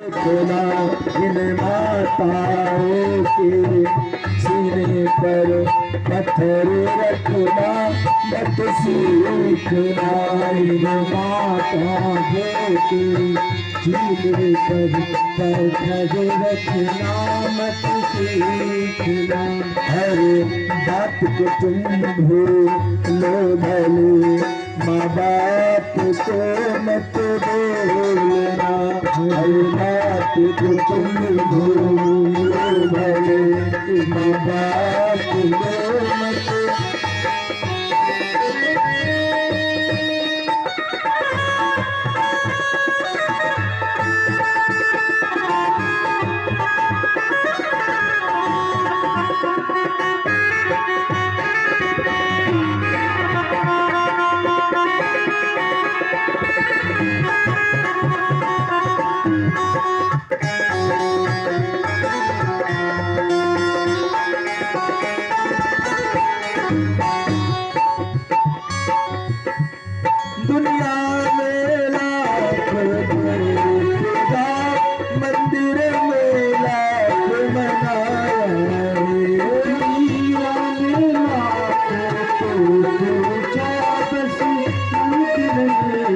खुदा इन माताओं के सीने पर पत्थर रखना मत सीखना। इन माताओं के सीने पर पत्थर रखना मत सीखना। हर बात को तुम भूलो भले, माँ बाप को मत बोलना। हर बात को तुम भूलो भले, माँ बाप को मत। दुनिया में लाख पूजा, मंदिर में लाख मनाया। दुनिया में लाख पूजा, बस मंदिर में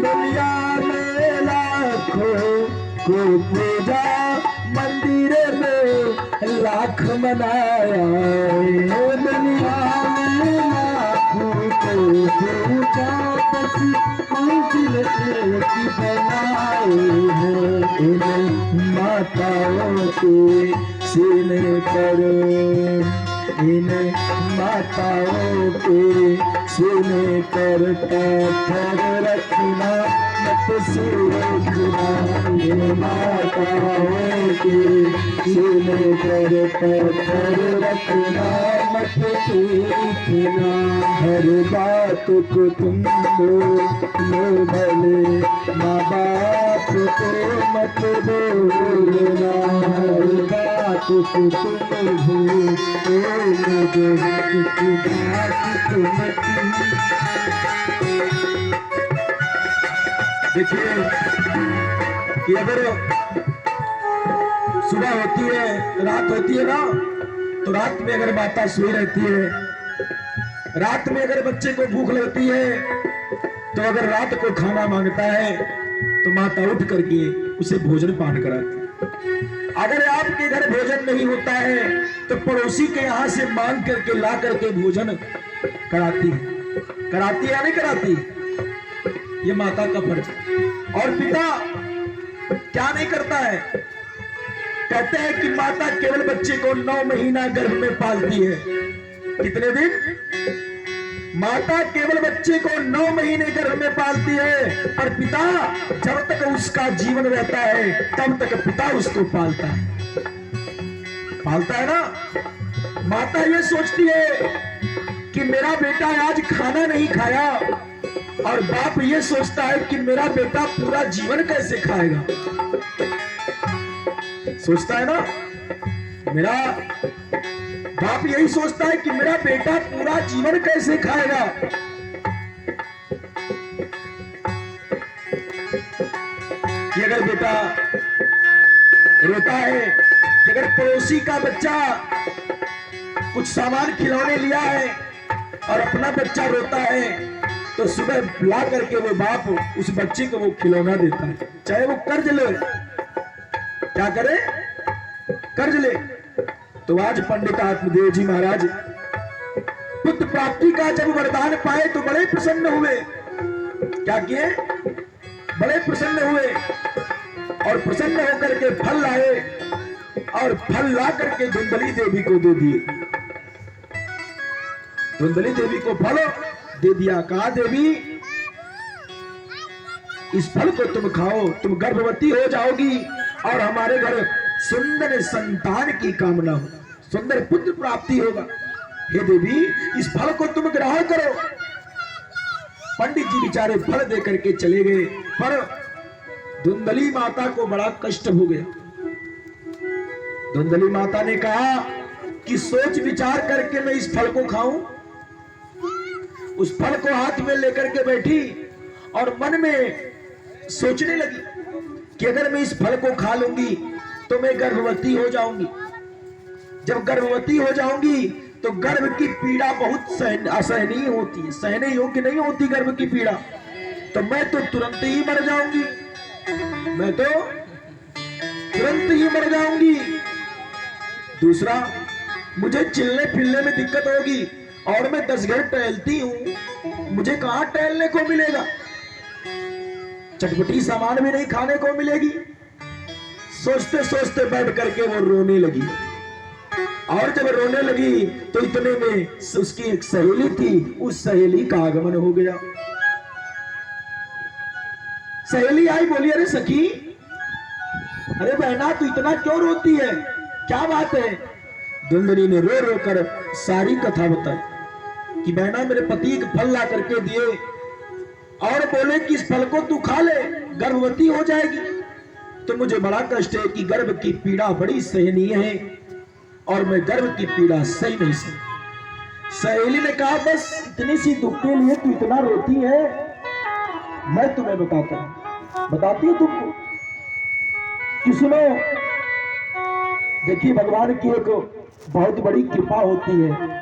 दुनिया में लाखों को पूजा, मंदिर में लाख मनाया। दुनिया में पूजा बस मंजिल एक बनाए हैं। इन माताओं के सीने पर, इन माताओं के सीने पर पत्थर रखना मत सीखना। इन माताओं के सीने पर पत्थर रखना मत सीखना। हर बात को तुम बोलो भले, माँ बाप को मत बोलना। हर बात को तुम भूलो भले, बात को मत। देखिए कि अगर सुबह होती है, रात होती है ना, तो रात में अगर माता सोई रहती है, रात में अगर बच्चे को भूख लगती है, तो अगर रात को खाना मांगता है तो माता उठ करके उसे भोजन पान कराती है। अगर आपके घर भोजन नहीं होता है तो पड़ोसी के यहाँ से मांग करके ला करके भोजन कराती है या नहीं कराती? ये माता का फर्ज है। और पिता क्या नहीं करता है? कहते हैं कि माता केवल बच्चे को 9 महीना गर्भ में पालती है। कितने दिन? माता केवल बच्चे को 9 महीने गर्भ में पालती है, और पिता जब तक उसका जीवन रहता है तब तक पिता उसको पालता है ना। माता ये सोचती है कि मेरा बेटा आज खाना नहीं खाया, और बाप ये सोचता है कि मेरा बेटा पूरा जीवन कैसे खाएगा। सोचता है ना, मेरा बाप यही सोचता है कि मेरा बेटा पूरा जीवन कैसे खाएगा। कि अगर बेटा रोता है, कि अगर पड़ोसी का बच्चा कुछ सामान खिलौने लिया है और अपना बच्चा रोता है, तो सुबह ला करके वो बाप उस बच्चे को वो खिलौना देता है, चाहे वो कर्ज ले। क्या करे? कर्ज ले। तो आज पंडित आत्मदेव जी महाराज पुत्र प्राप्ति का जब वरदान पाए तो बड़े प्रसन्न हुए। क्या किए? बड़े प्रसन्न हुए, और प्रसन्न होकर के फल लाए, और फल ला करके धुंधली देवी को दे दिए। धुंधली देवी को फल दे दिया। कहा, देवी इस फल को तुम खाओ, तुम गर्भवती हो जाओगी और हमारे घर सुंदर संतान की कामना हो, सुंदर पुत्र प्राप्ति होगा। हे देवी, इस फल को तुम ग्रहण करो। पंडित जी बेचारे फल दे करके चले गए, पर धुंधली माता को बड़ा कष्ट हो गया। धुंधली माता ने कहा कि सोच विचार करके मैं इस फल को खाऊं। उस फल को हाथ में लेकर के बैठी और मन में सोचने लगी कि अगर मैं इस फल को खा लूंगी तो मैं गर्भवती हो जाऊंगी। जब गर्भवती हो जाऊंगी तो गर्भ की पीड़ा बहुत असहनीय होती है, सहने योग्य नहीं होती गर्भ की पीड़ा, तो मैं तो तुरंत ही मर जाऊंगी, मैं तो तुरंत ही मर जाऊंगी। दूसरा, मुझे चिल्ले फिरने में दिक्कत होगी और मैं 10 घर टहलती हूं, मुझे कहां टहलने को मिलेगा, चटपटी सामान भी नहीं खाने को मिलेगी। सोचते सोचते बैठ करके वो रोने लगी, और जब रोने लगी तो इतने में उसकी एक सहेली थी, उस सहेली का आगमन हो गया। सहेली आई, बोली अरे सखी, अरे बहना तू इतना क्यों रोती है, क्या बात है। धुंधली ने रो रो कर सारी कथा बताई कि बहना मेरे पति एक फल ला करके दिए और बोले कि इस फल को तू खा ले, गर्भवती हो जाएगी, तो मुझे बड़ा कष्ट है कि गर्भ की पीड़ा बड़ी सहनीय है और मैं गर्भ की पीड़ा सही नहीं सही। सहेली ने कहा बस इतनी सी दुख के लिए तू इतना रोती है, मैं तुम्हें बताती हूं तुमको कि सुनो। देखिए भगवान की एक बहुत बड़ी कृपा होती है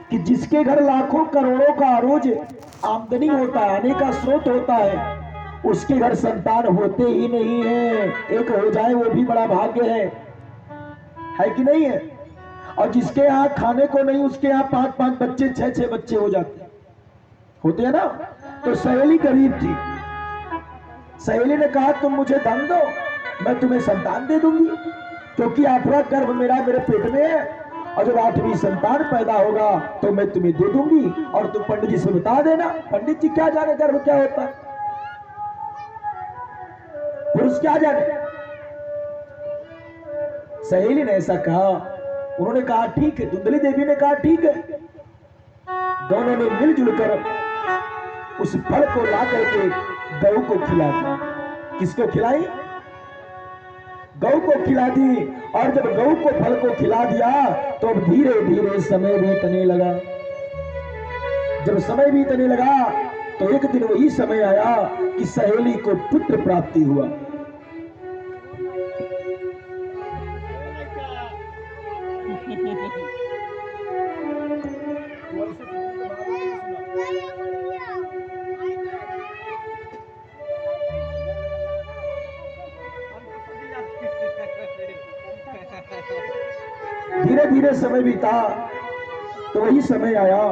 कि जिसके घर लाखों करोड़ों का रोज आमदनी होता है, आने का स्रोत होता है, उसके घर संतान होते ही नहीं है। एक हो जाए वो भी बड़ा भाग्य है कि नहीं है। और जिसके यहाँ खाने को नहीं, उसके यहाँ 5-5 बच्चे 6-6 बच्चे हो जाते होते हैं ना। तो सहेली गरीब थी, सहेली ने कहा तुम मुझे धन दो, मैं तुम्हें संतान दे दूंगी, क्योंकि 8वां गर्भ मेरे पेट में है, और जब 8वीं संतान पैदा होगा तो मैं तुम्हें दे दूंगी, और तुम पंडित जी से बता देना। पंडित जी क्या जाने गर्भ क्या होता है, पुरुष क्या जाने। सहेली ने ऐसा कहा, उन्होंने कहा ठीक है, धुंधली देवी ने कहा ठीक है। दोनों ने मिलजुल कर उस फल को ला करके गऊ को खिला दिया। किसको खिलाई? गऊ को खिला दी। और जब गऊ को फल को खिला दिया तो अब धीरे धीरे समय बीतने लगा। जब समय बीतने लगा तो एक दिन वही समय आया कि सहेली को पुत्र प्राप्ति हुआ। धीरे धीरे समय बीता तो वही समय आया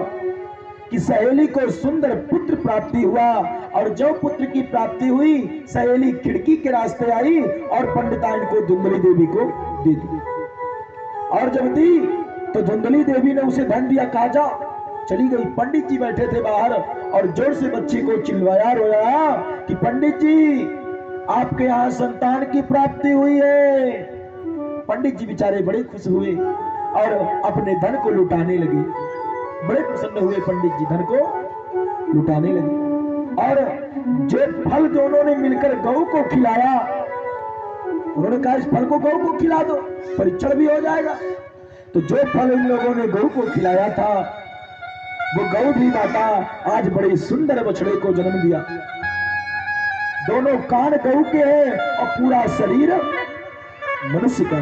कि सहेली को सुंदर पुत्र प्राप्ति हुआ। और जो पुत्र की प्राप्ति हुई, सहेली खिड़की के रास्ते आई और पंडिताइन को धुंधली देवी को दे दी। और जब दी तो धुंधली देवी ने उसे धन दिया, कहा जा, चली गई। पंडित जी बैठे थे बाहर और जोर से बच्ची को चिल्लाया, रोया कि पंडित जी आपके यहाँ संतान की प्राप्ति हुई है। पंडित जी बेचारे बड़े खुश हुए और अपने धन को लुटाने लगे। बड़े प्रसन्न हुए पंडित जी, धन को लुटाने लगे। और जो फल दोनों ने मिलकर गऊ को खिलाया, उन्होंने कहा इस फल को गऊ को खिला दो, परीक्षण भी हो जाएगा। तो जो फल इन लोगों ने गऊ को खिलाया था, वो गऊ भी माता आज बड़े सुंदर बछड़े को जन्म दिया। दोनों कान गऊ के हैं और पूरा शरीर मनुष्य का।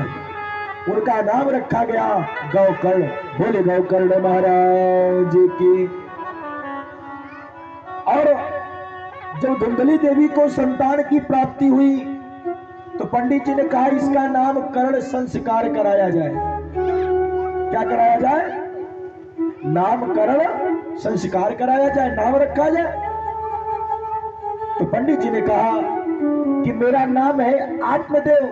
उनका नाम रखा गया गौकर्ण। बोले गौकर्ण महाराज की। और जब धुंधली देवी को संतान की प्राप्ति हुई तो पंडित जी ने कहा इसका नाम कर्ण संस्कार कराया जाए। क्या कराया जाए? नामकरण संस्कार कराया जाए, नाम रखा जाए। तो पंडित जी ने कहा कि मेरा नाम है आत्मदेव,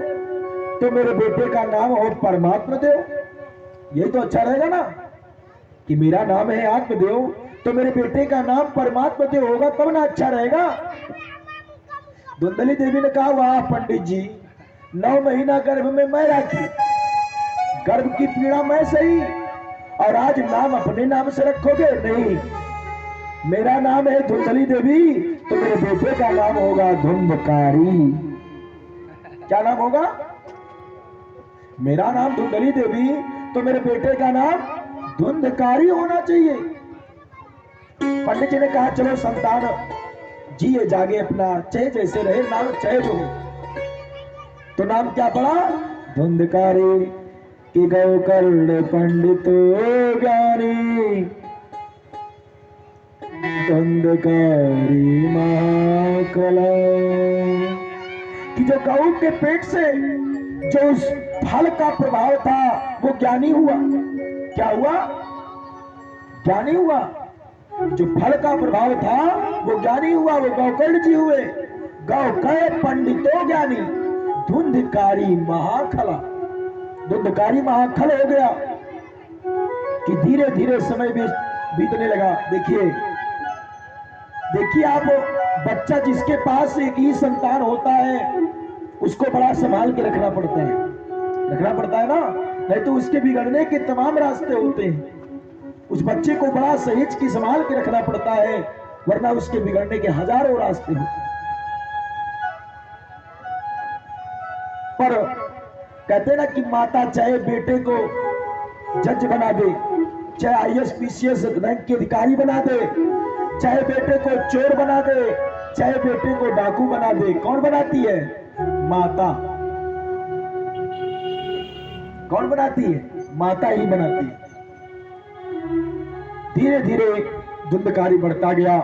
तो मेरे बेटे का नाम हो परमात्मा देव। ये तो अच्छा रहेगा ना कि मेरा नाम है आत्मदेव तो मेरे बेटे का नाम परमात्मा देव होगा, तब ना अच्छा रहेगा। धुंधली देवी ने कहा वाह पंडित जी, 9 महीना गर्भ में मैं रखी, गर्भ की पीड़ा मैं सही, और आज नाम अपने नाम से रखोगे? नहीं, मेरा नाम है धुंधली देवी तो मेरे बेटे का नाम होगा धुंधकारी। क्या नाम होगा? मेरा नाम धुंधली देवी तो मेरे बेटे का नाम धुंधकारी होना चाहिए। पंडित जी ने कहा चलो संतान जिए जागे अपना चाहे जैसे रहे, नाम चाहे जो हो। तो नाम क्या पड़ा? धुंधकारी कि गौ कर्ण पंडितो ज्ञानी, धुंधकारी महाकला। कि जो गौ के पेट से जो उस फल का प्रभाव था वो ज्ञानी हुआ। क्या हुआ? ज्ञानी हुआ। जो फल का प्रभाव था वो ज्ञानी हुआ, वो गौकर्ण जी हुए। गौकर्ण पंडितो ज्ञानी, धुंधकारी महाखला। धुंधकारी महाखल हो गया कि धीरे धीरे समय भी बीतने लगा। देखिए देखिए आप, बच्चा जिसके पास एक ही संतान होता है उसको बड़ा संभाल के रखना पड़ता है, रखना पड़ता है ना, नहीं तो उसके बिगड़ने के तमाम रास्ते होते हैं। उस बच्चे को बड़ा सहेज की संभाल के रखना पड़ता है, वरना उसके बिगड़ने के हजारों रास्ते होते। पर कहते ना कि माता चाहे बेटे को जज बना दे, चाहे आईएएस पीसीएस रैंक के अधिकारी बना दे, चाहे बेटे को चोर बना दे, चाहे बेटे को डाकू बना दे, कौन बनाती है? माता। कौन बनाती है? माता ही बनाती है। धीरे धीरे धुंधकारी बढ़ता गया,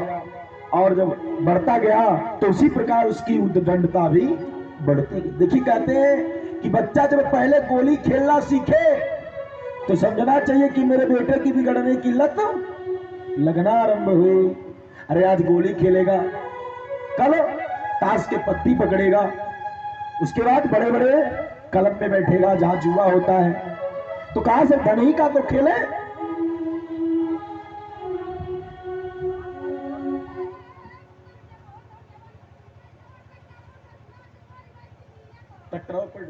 और जब बढ़ता गया तो उसी प्रकार उसकी उद्दंडता भी बढ़ती गई। देखिए कहते हैं कि बच्चा जब पहले गोली खेलना सीखे तो समझना चाहिए कि मेरे बेटे की बिगड़ने की लत लगना आरंभ हुई। अरे आज गोली खेलेगा, कल ताश के पत्ती पकड़ेगा, उसके बाद बड़े बड़े क्लब में बैठेगा जहां जुआ होता है, तो कहां से धनी का तो खेले। टकराव पड़